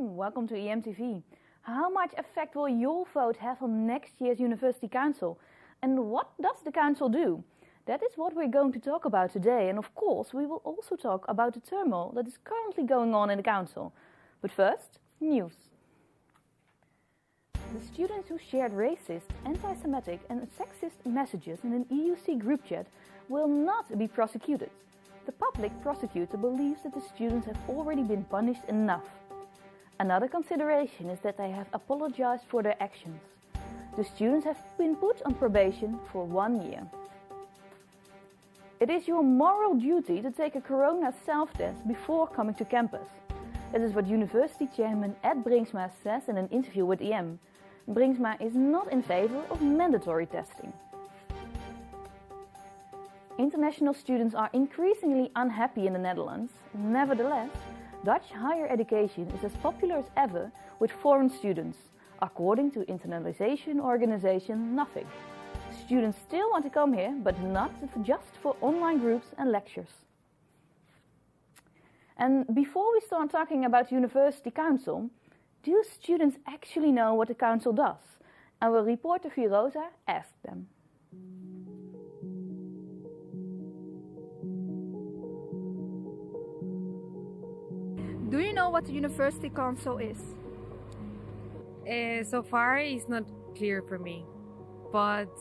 morning, welcome to EMTV. How much effect will your vote have on next year's University Council? And what does the Council do? That is what we're going to talk about today, and of course we will also talk about the turmoil that is currently going on in the Council. But first, news. The students who shared racist, anti-Semitic and sexist messages in an EUC group chat will not be prosecuted. The public prosecutor believes that the students have already been punished enough. Another consideration is that they have apologized for their actions. The students have been put on probation for 1 year. It is your moral duty to take a corona self-test before coming to campus. That is what University Chairman Ed Bringsma says in an interview with EM. Bringsma is not in favor of mandatory testing. International students are increasingly unhappy in the Netherlands. Nevertheless, Dutch higher education is as popular as ever with foreign students, according to internationalization organization Nothing. Students still want to come here, but not just for online groups and lectures. And before we start talking about University Council, do students actually know what the Council does? Our reporter Firoza asked them. Do you know what the University Council is? So far, it's not clear for me. But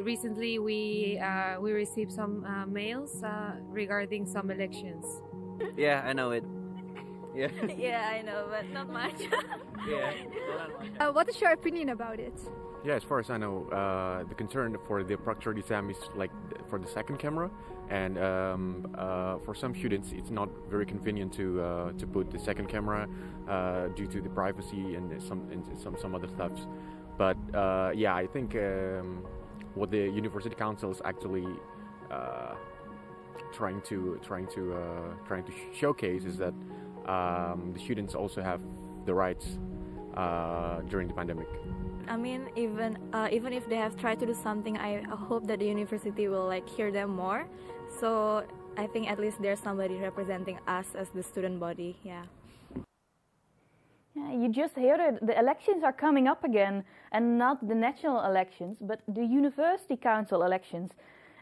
recently we received some mails regarding some elections. Yeah, I know it. Yeah. Yeah, I know, but not much. Yeah. What is your opinion about it? Yeah, as far as I know, the concern for the proctored exam is like for the second camera, and for some students it's not very convenient to put the second camera due to the privacy and some other stuff. But yeah, I think what the University Council is actually trying to showcase is that the students also have the rights during the pandemic. I mean, even if they have tried to do something, I hope that the university will hear them more. So I think at least there's somebody representing us as the student body. Yeah. Yeah, you just heard it. The elections are coming up again, and not the national elections, but the University Council elections.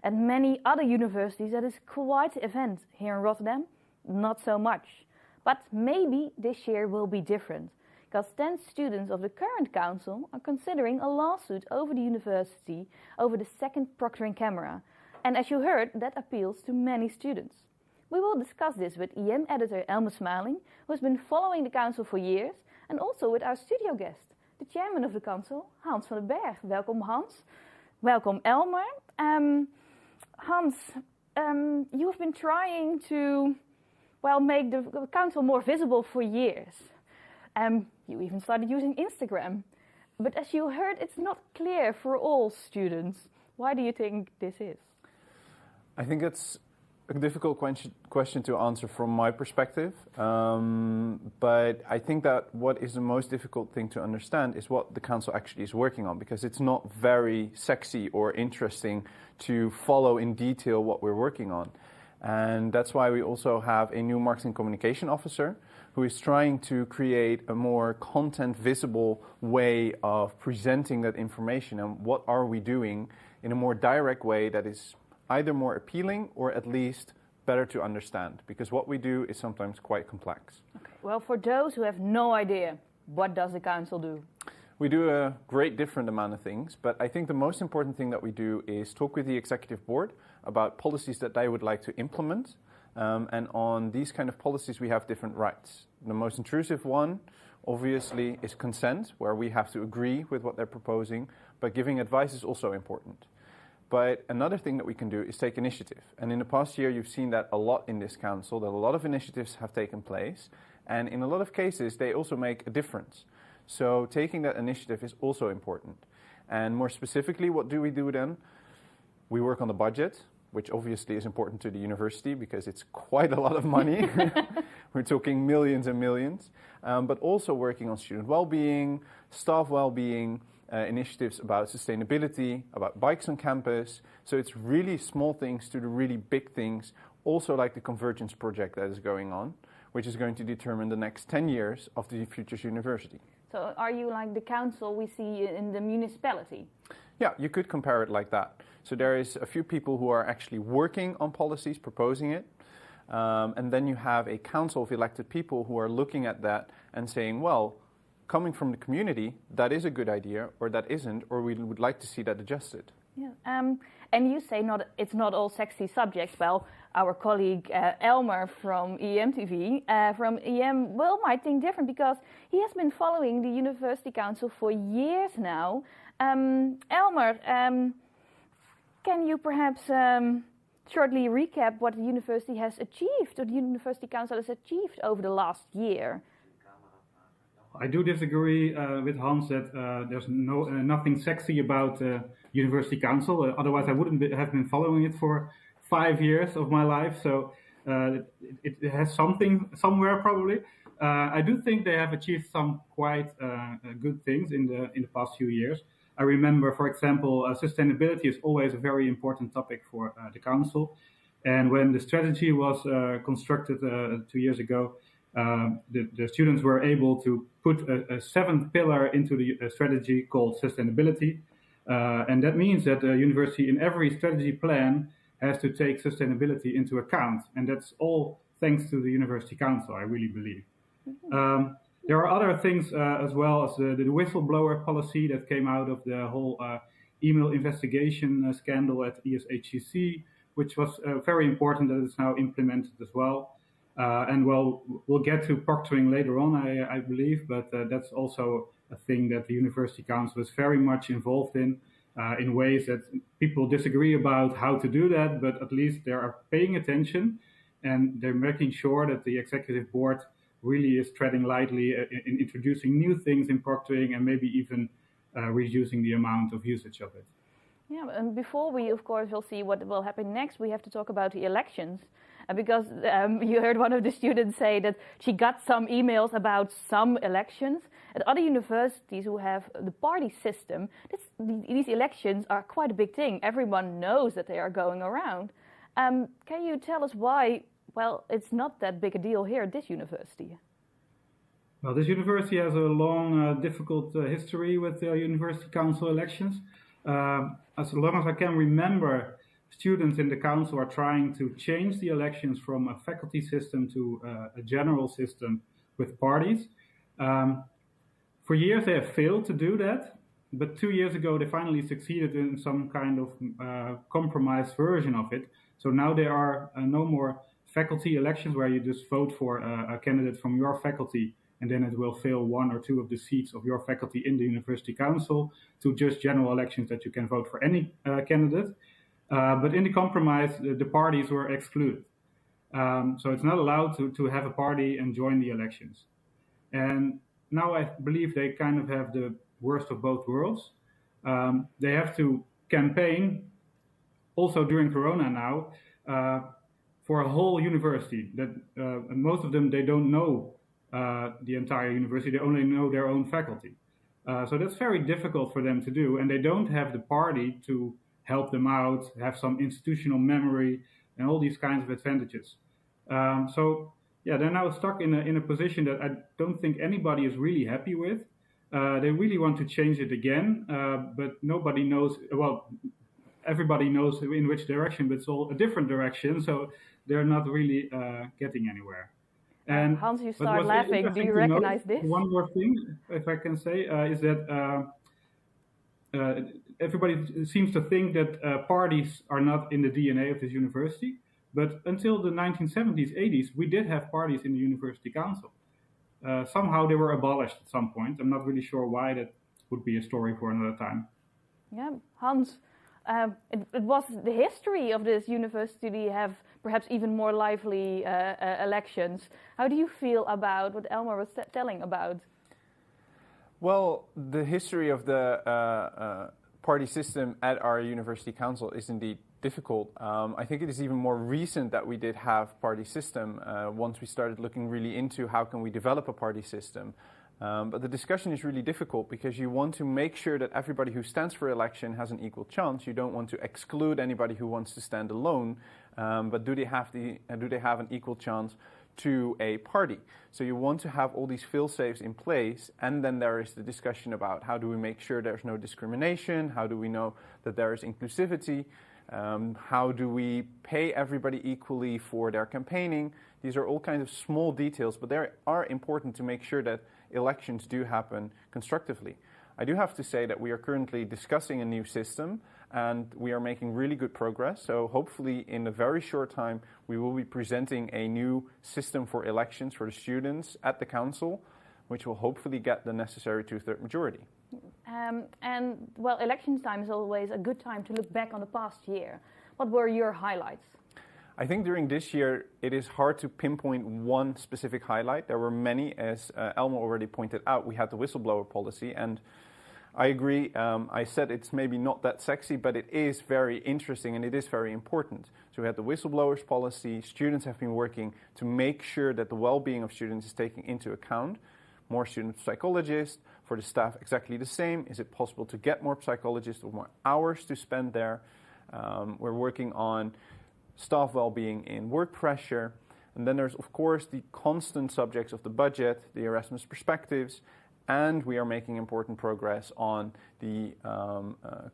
At many other universities, that is quite an event. Here in Rotterdam, not so much. But maybe this year will be different, because 10 students of the current council are considering a lawsuit over the university over the second proctoring camera. And as you heard, that appeals to many students. We will discuss this with EM editor Elmer Smaling, who has been following the council for years, and also with our studio guest, the chairman of the council, Hans van den Berg. Welcome, Hans. Welcome, Elmer. Hans, you have been trying to, make the council more visible for years. You even started using Instagram. But as you heard, it's not clear for all students. Why do you think this is? I think it's a difficult question to answer from my perspective. But I think that what is the most difficult thing to understand is what the council actually is working on, because it's not very sexy or interesting to follow in detail what we're working on. And that's why we also have a new marketing communication officer who is trying to create a more content visible way of presenting that information and what are we doing in a more direct way that is either more appealing or at least better to understand, because what we do is sometimes quite complex. Okay. Well, for those who have no idea, what does the council do? We do a great different amount of things, but I think the most important thing that we do is talk with the executive board about policies that they would like to implement. And on these kind of policies, we have different rights. The most intrusive one, obviously, is consent, where we have to agree with what they're proposing, but giving advice is also important. But another thing that we can do is take initiative. And in the past year, you've seen that a lot in this council, that a lot of initiatives have taken place. And in a lot of cases, they also make a difference. So taking that initiative is also important. And more specifically, what do we do then? We work on the budget, which obviously is important to the university because it's quite a lot of money. We're talking millions and millions. But also working on student well-being, staff well-being, initiatives about sustainability, about bikes on campus. So it's really small things to the really big things, also like the convergence project that is going on, which is going to determine the next 10 years of the future university. So are you like the council we see in the municipality? Yeah, you could compare it like that. So there is a few people who are actually working on policies, proposing it. And then you have a council of elected people who are looking at that and saying, well, coming from the community, that is a good idea, or that isn't, or we would like to see that adjusted. Yeah. And you say it's not all sexy subjects. Well, our colleague Elmer from EMTV, from EM, might think different because he has been following the University Council for years now. Elmer, can you perhaps shortly recap what the university has achieved, or the University Council has achieved over the last year? I do disagree with Hans that there's nothing sexy about University Council. Otherwise, I wouldn't have been following it for 5 years of my life. So it has something somewhere probably. I do think they have achieved some quite good things in the past few years. I remember, for example, sustainability is always a very important topic for the council. And when the strategy was constructed 2 years ago, the students were able to put a seventh pillar into the strategy called sustainability. And that means that the university in every strategy plan has to take sustainability into account. And that's all thanks to the University Council, I really believe. There are other things as well as the whistleblower policy that came out of the whole email investigation scandal at ESHCC, which was very important that it's now implemented as well. And we'll get to proctoring later on, I believe, but that's also a thing that the University Council is very much involved in ways that people disagree about how to do that, but at least they are paying attention and they're making sure that the executive board really is treading lightly in introducing new things in proctoring and maybe even reducing the amount of usage of it. Yeah, and before we, of course, will see what will happen next, we have to talk about the elections. Because you heard one of the students say that she got some emails about some elections. At other universities who have the party system, these elections are quite a big thing. Everyone knows that they are going around. Can you tell us why, well, it's not that big a deal here at this university? Well, this university has a long, difficult history with university council elections. As long as I can remember, students in the council are trying to change the elections from a faculty system to a general system with parties. For years they have failed to do that, but 2 years ago they finally succeeded in some kind of compromise version of it. So now there are no more faculty elections where you just vote for a candidate from your faculty and then it will fill 1 or 2 of the seats of your faculty in the university council, to just general elections that you can vote for any candidate. But in the compromise, the parties were excluded. So it's not allowed to have a party and join the elections. And now I believe they kind of have the worst of both worlds. They have to campaign, also during Corona now, for a whole university. That most of them, they don't know the entire university, they only know their own faculty. So that's very difficult for them to do, and they don't have the party to help them out, have some institutional memory, and all these kinds of advantages. So yeah, they're now stuck in a position that I don't think anybody is really happy with. They really want to change it again, but nobody knows, well, everybody knows in which direction, but it's all a different direction, so they're not really getting anywhere. And Hans, you start laughing. Do you recognize this? One more thing, if I can say, is that everybody seems to think that parties are not in the DNA of this university. But until the 1970s, 80s, we did have parties in the university council. Somehow they were abolished at some point. I'm not really sure why. That would be a story for another time. Yeah, Hans, it was the history of this university have perhaps even more lively elections. How do you feel about what Elmer was telling about? Well, the history of the party system at our university council is indeed difficult. I think it is even more recent that we did have party system once we started looking really into how can we develop a party system. But the discussion is really difficult because you want to make sure that everybody who stands for election has an equal chance. You don't want to exclude anybody who wants to stand alone, but do they have an equal chance to a party. So you want to have all these fail-safes in place, and then there is the discussion about how do we make sure there's no discrimination, how do we know that there is inclusivity, how do we pay everybody equally for their campaigning. These are all kinds of small details, but they are important to make sure that elections do happen constructively. I do have to say that we are currently discussing a new system, and we are making really good progress. So hopefully in a very short time we will be presenting a new system for elections for the students at the council, which will hopefully get the necessary 2/3 majority. And well, election time is always a good time to look back on the past year. What were your highlights? I think during this year it is hard to pinpoint one specific highlight. There were many, as Elmer already pointed out. We had the whistleblower policy, and I agree. I said it's maybe not that sexy, but it is very interesting and it is very important. So we had the whistleblowers policy. Students have been working to make sure that the well-being of students is taken into account. More student psychologists, for the staff exactly the same. Is it possible to get more psychologists or more hours to spend there? We're working on staff well-being in work pressure. And then there's, of course, the constant subjects of the budget, the Erasmus perspectives, and we are making important progress on the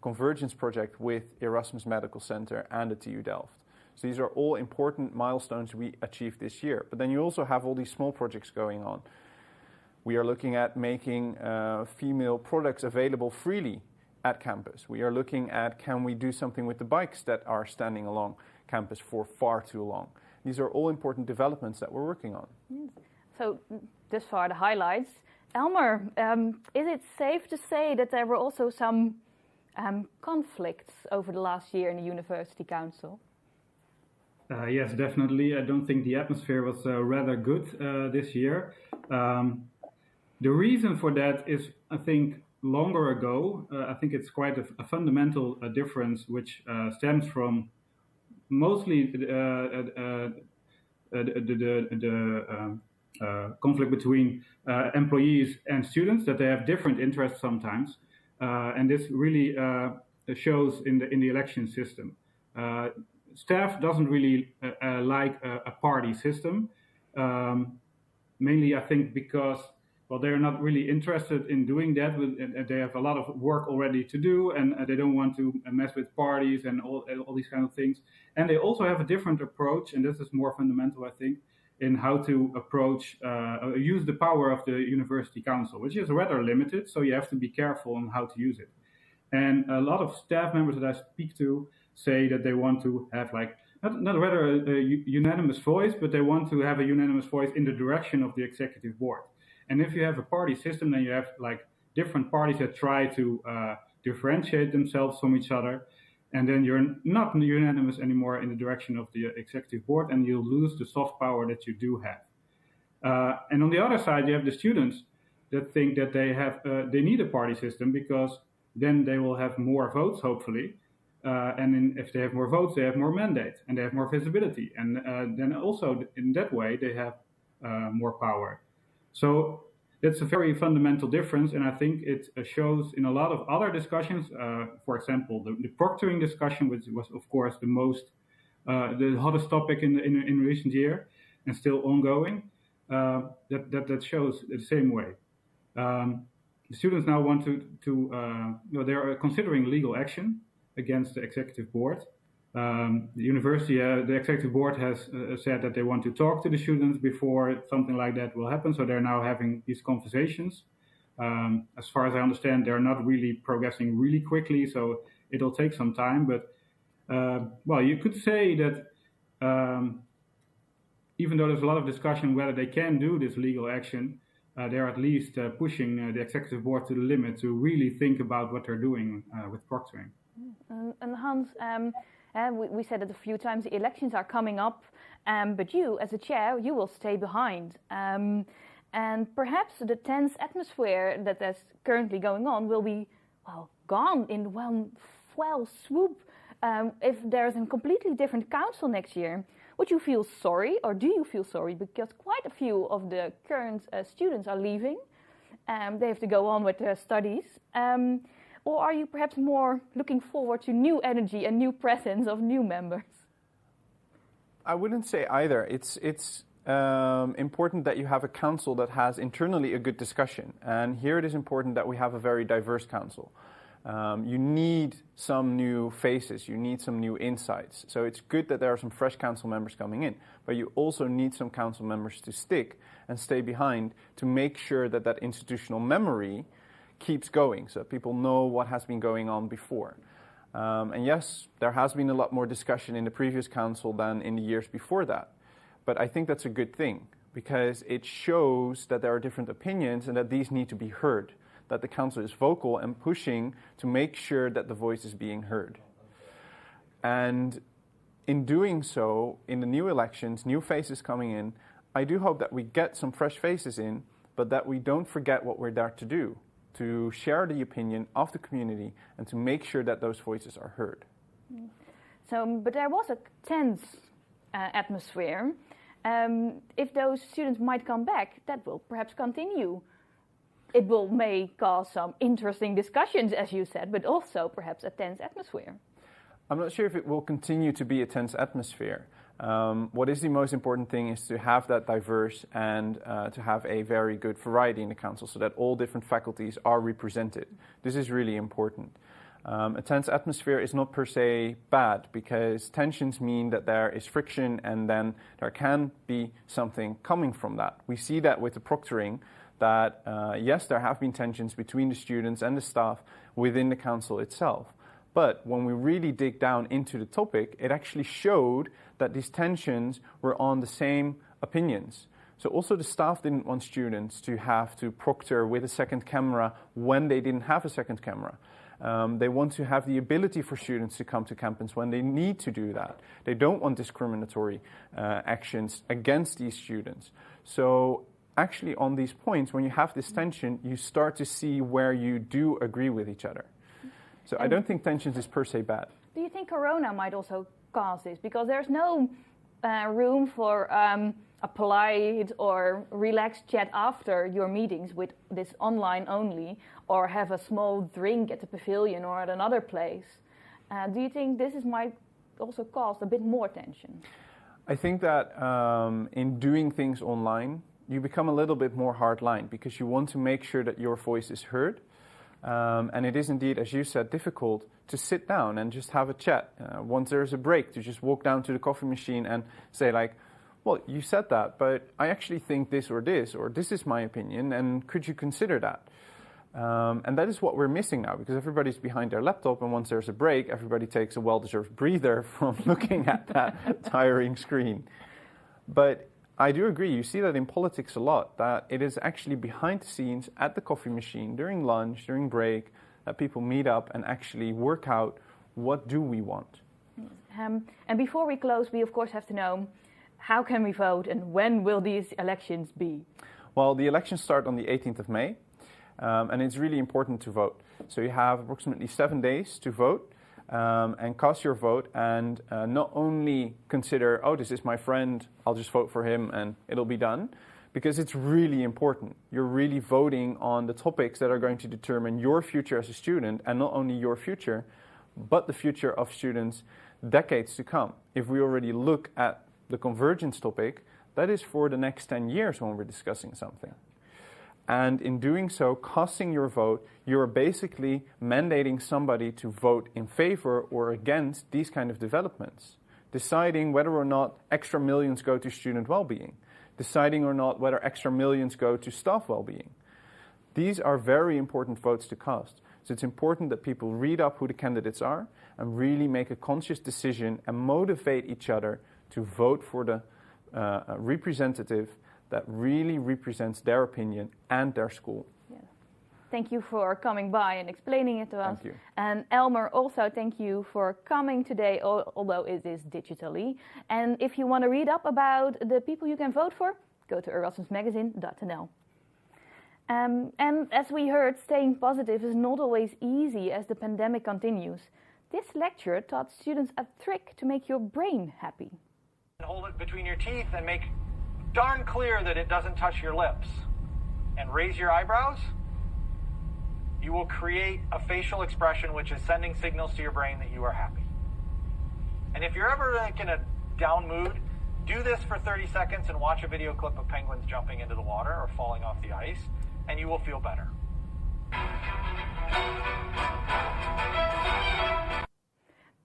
convergence project with Erasmus Medical Center and the TU Delft. So these are all important milestones we achieved this year. But then you also have all these small projects going on. We are looking at making female products available freely at campus. We are looking at, can we do something with the bikes that are standing along campus for far too long? These are all important developments that we're working on. Yes. So thus far the highlights. Elmer, is it safe to say that there were also some conflicts over the last year in the University Council? Yes, definitely. I don't think the atmosphere was rather good this year. The reason for that is, I think, longer ago. I think it's quite a fundamental difference which stems from mostly the conflict between employees and students, that they have different interests sometimes, and this really shows in the election system. Staff doesn't really like a party system, mainly I think because, well, they're not really interested in doing that. They have a lot of work already to do, and they don't want to mess with parties and all these kind of things. And they also have a different approach, and this is more fundamental, I think, in how to approach, use the power of the University Council, which is rather limited, so you have to be careful on how to use it. And a lot of staff members that I speak to say that they want to have, like, not rather a unanimous voice, but they want to have a unanimous voice in the direction of the executive board. And if you have a party system, then you have like different parties that try to differentiate themselves from each other. And then you're not unanimous anymore in the direction of the executive board, and you'll lose the soft power that you do have. And on the other side, you have the students that think that they need a party system, because then they will have more votes, hopefully. And then if they have more votes, they have more mandate and they have more visibility. And then also in that way, they have more power. So that's a very fundamental difference, and I think it shows in a lot of other discussions. For example, the proctoring discussion, which was, of course, the hottest topic in recent year and still ongoing. That shows the same way. The students now want they are considering legal action against the executive board. The university, the executive board has said that they want to talk to the students before something like that will happen. So they're now having these conversations. As far as I understand, they're not really progressing really quickly, so it'll take some time. But well, you could say that even though there's a lot of discussion whether they can do this legal action, they're at least pushing the executive board to the limit to really think about what they're doing with proctoring. And Hans, we said it a few times, the elections are coming up, but you, as a chair, you will stay behind. And perhaps the tense atmosphere that is currently going on will be, well, gone in one fell swoop if there's a completely different council next year. Would you feel sorry, or do you feel sorry? Because quite a few of the current students are leaving. They have to go on with their studies. Or are you perhaps more looking forward to new energy and new presence of new members? I wouldn't say either. important that you have a council that has internally a good discussion. And here it is important that we have a very diverse council. You need some new faces, you need some new insights. So it's good that there are some fresh council members coming in, but you also need some council members to stick and stay behind to make sure that that institutional memory keeps going, so that people know what has been going on before. And yes, there has been a lot more discussion in the previous council than in the years before that. But I think that's a good thing, because it shows that there are different opinions and that these need to be heard, that the council is vocal and pushing to make sure that the voice is being heard. And in doing so, in the new elections, new faces coming in, I do hope that we get some fresh faces in, but that we don't forget what we're there to do, to share the opinion of the community and to make sure that those voices are heard. So, but there was a tense atmosphere. If those students might come back, that will perhaps continue. It may cause some interesting discussions, as you said, but also perhaps a tense atmosphere. I'm not sure if it will continue to be a tense atmosphere. What is the most important thing is to have that diverse and to have a very good variety in the council so that all different faculties are represented. This is really important. A tense atmosphere is not per se bad, because tensions mean that there is friction and then there can be something coming from that. We see that with the proctoring, that yes, there have been tensions between the students and the staff within the council itself. But when we really dig down into the topic, it actually showed that these tensions were on the same opinions. So also the staff didn't want students to have to proctor with a second camera when they didn't have a second camera. They want to have the ability for students to come to campus when they need to do that. They don't want discriminatory actions against these students. So actually on these points, when you have this tension, you start to see where you do agree with each other. So I don't think tensions is per se bad. Do you think Corona might also cause this? Because there's no room for a polite or relaxed chat after your meetings with this online only, or have a small drink at the pavilion or at another place. Do you think this might also cause a bit more tension? I think that in doing things online, you become a little bit more hardline because you want to make sure that your voice is heard. And it is indeed, as you said, difficult to sit down and just have a chat. Once there's a break, to just walk down to the coffee machine and say like, well, you said that, but I actually think this or this is my opinion, and could you consider that? And that is what we're missing now, because everybody's behind their laptop, and once there's a break, everybody takes a well-deserved breather from looking at that tiring screen. But I do agree, you see that in politics a lot, that it is actually behind the scenes at the coffee machine, during lunch, during break, that people meet up and actually work out what do we want. And before we close, we of course have to know, how can we vote and when will these elections be? Well, the elections start on the 18th of May, and it's really important to vote. So you have approximately 7 days to vote. And cast your vote, and not only consider, oh, this is my friend, I'll just vote for him and it'll be done, because it's really important. You're really voting on the topics that are going to determine your future as a student, and not only your future, but the future of students decades to come. If we already look at the convergence topic, that is for the next 10 years when we're discussing something. And in doing so, casting your vote, you're basically mandating somebody to vote in favor or against these kind of developments. Deciding whether or not extra millions go to student well-being. Deciding or not whether extra millions go to staff well-being. These are very important votes to cast. So it's important that people read up who the candidates are and really make a conscious decision and motivate each other to vote for the representative that really represents their opinion and their school. Yeah. Thank you for coming by and explaining it to us. Thank you. And Elmer, also thank you for coming today, although it is digitally. And if you want to read up about the people you can vote for, go to erasmusmagazine.nl. And as we heard, staying positive is not always easy as the pandemic continues. This lecture taught students a trick to make your brain happy. Hold it between your teeth and make darn clear that it doesn't touch your lips, and raise your eyebrows. You will create a facial expression which is sending signals to your brain that you are happy. And if you're ever like in a down mood, Do this for 30 seconds and watch a video clip of penguins jumping into the water or falling off the ice, and you will feel better.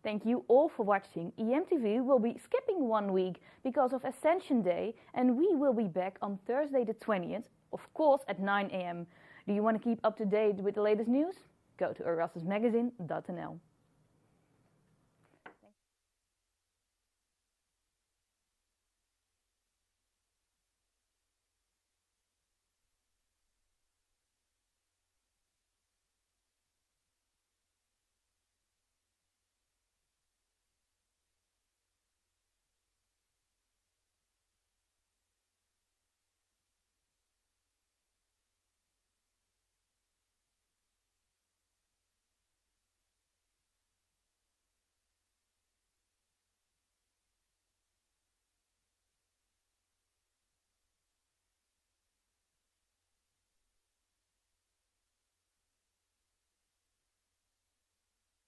Thank you all for watching. EMTV will be skipping 1 week because of Ascension Day, and we will be back on Thursday the 20th, of course at 9 a.m. Do you want to keep up to date with the latest news? Go to erasmusmagazine.nl.